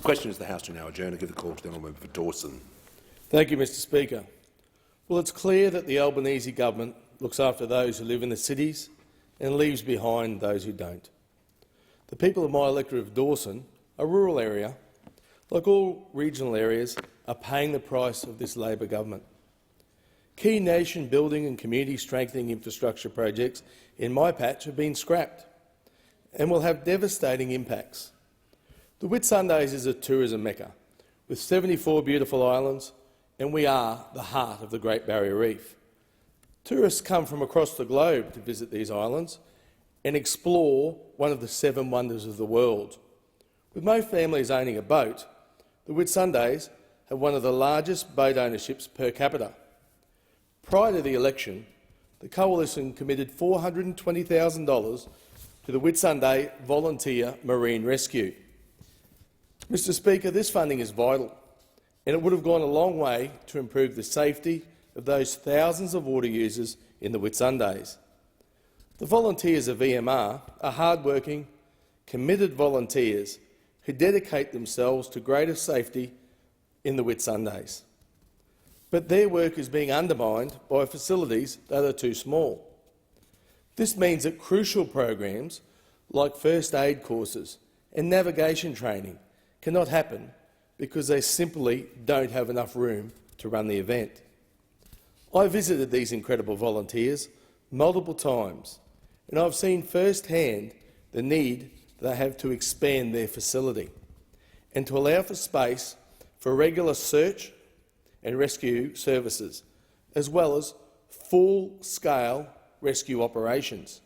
question is the House to now adjourn. I give the call to the honourable member for Dawson. Thank you, Mr Speaker. Well, it's clear that the Albanese government looks after those who live in the cities and leaves behind those who don't. The people of my electorate of Dawson, a rural area, like all regional areas, are paying the price of this Labor government. Key nation-building and community-strengthening infrastructure projects in my patch have been scrapped and will have devastating impacts. The Whitsundays is a tourism mecca, with 74 beautiful islands, and we are the heart of the Great Barrier Reef. Tourists come from across the globe to visit these islands and explore one of the 7 wonders of the world. With most families owning a boat, the Whitsundays have one of the largest boat ownerships per capita. Prior to the election, the Coalition committed $420,000 to the Whitsunday Volunteer Marine Rescue. Mr Speaker, this funding is vital, and it would have gone a long way to improve the safety of those thousands of water users in the Whitsundays. The volunteers of VMR are hard-working, committed volunteers who dedicate themselves to greater safety in the Whitsundays. But their work is being undermined by facilities that are too small. This means that crucial programs like first aid courses and navigation training cannot happen because they simply don't have enough room to run the event. I visited these incredible volunteers multiple times, and I've seen firsthand the need they have to expand their facility and to allow for space for regular search and rescue services, as well as full-scale rescue operations.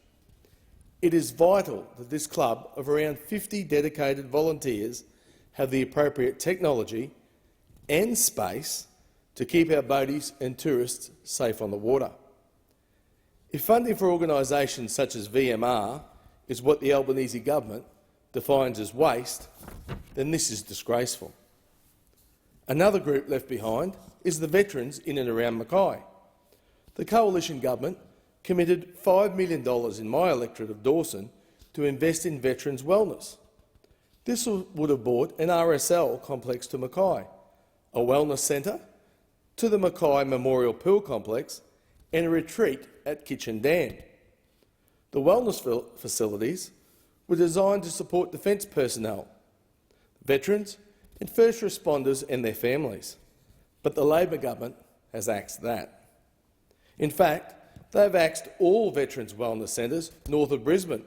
It is vital that this club of around 50 dedicated volunteers have the appropriate technology and space to keep our boaties and tourists safe on the water. If funding for organisations such as VMR is what the Albanese government defines as waste, then this is disgraceful. Another group left behind is the veterans in and around Mackay. The Coalition government committed $5 million in my electorate of Dawson to invest in veterans' wellness. This would have brought an RSL complex to Mackay, a wellness centre to the Mackay Memorial Pool Complex, and a retreat at Kitchen Dam. The wellness facilities were designed to support defence personnel, veterans and first responders and their families, but the Labor government has axed that. In fact, they've axed all veterans' wellness centres north of Brisbane.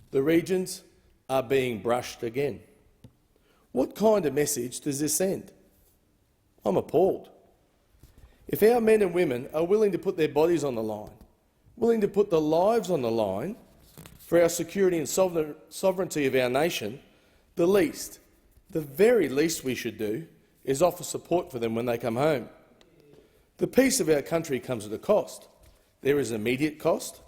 The regions are being brushed again. What kind of message does this send? I'm appalled. If our men and women are willing to put their bodies on the line, willing to put the lives on the line for our security and sovereignty of our nation, the very least we should do is offer support for them when they come home. The peace of our country comes at a cost. There is an immediate cost,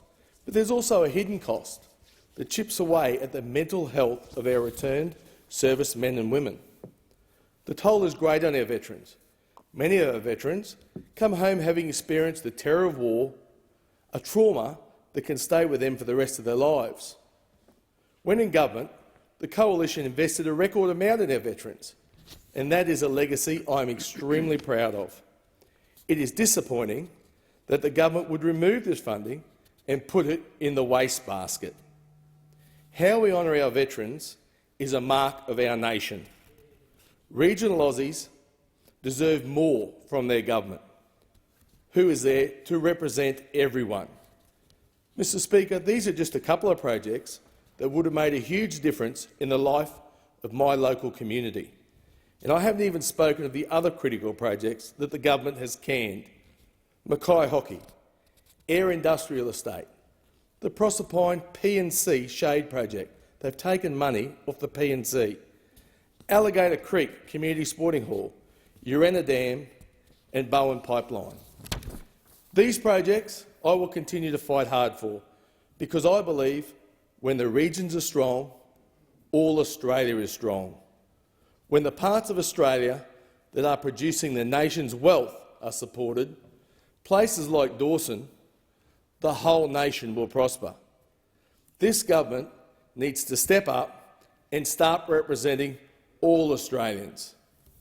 but there's also a hidden cost that chips away at the mental health of our returned servicemen and women. The toll is great on our veterans. Many of our veterans come home having experienced the terror of war, a trauma that can stay with them for the rest of their lives. When in government, the Coalition invested a record amount in our veterans, and that is a legacy I am extremely proud of. It is disappointing that the government would remove this funding and put it in the wastebasket. How we honour our veterans is a mark of our nation. Regional Aussies deserve more from their government, who is there to represent everyone. Mr Speaker, these are just a couple of projects that would have made a huge difference in the life of my local community. And I haven't even spoken of the other critical projects that the government has canned. Mackay Hockey, Air Industrial Estate, the Proserpine P&C Shade Project. They've taken money off the P&C. Alligator Creek Community Sporting Hall, Urena Dam and Bowen Pipeline. These projects I will continue to fight hard for, because I believe when the regions are strong, all Australia is strong. When the parts of Australia that are producing the nation's wealth are supported, places like Dawson, the whole nation will prosper. This government needs to step up and start representing all Australians.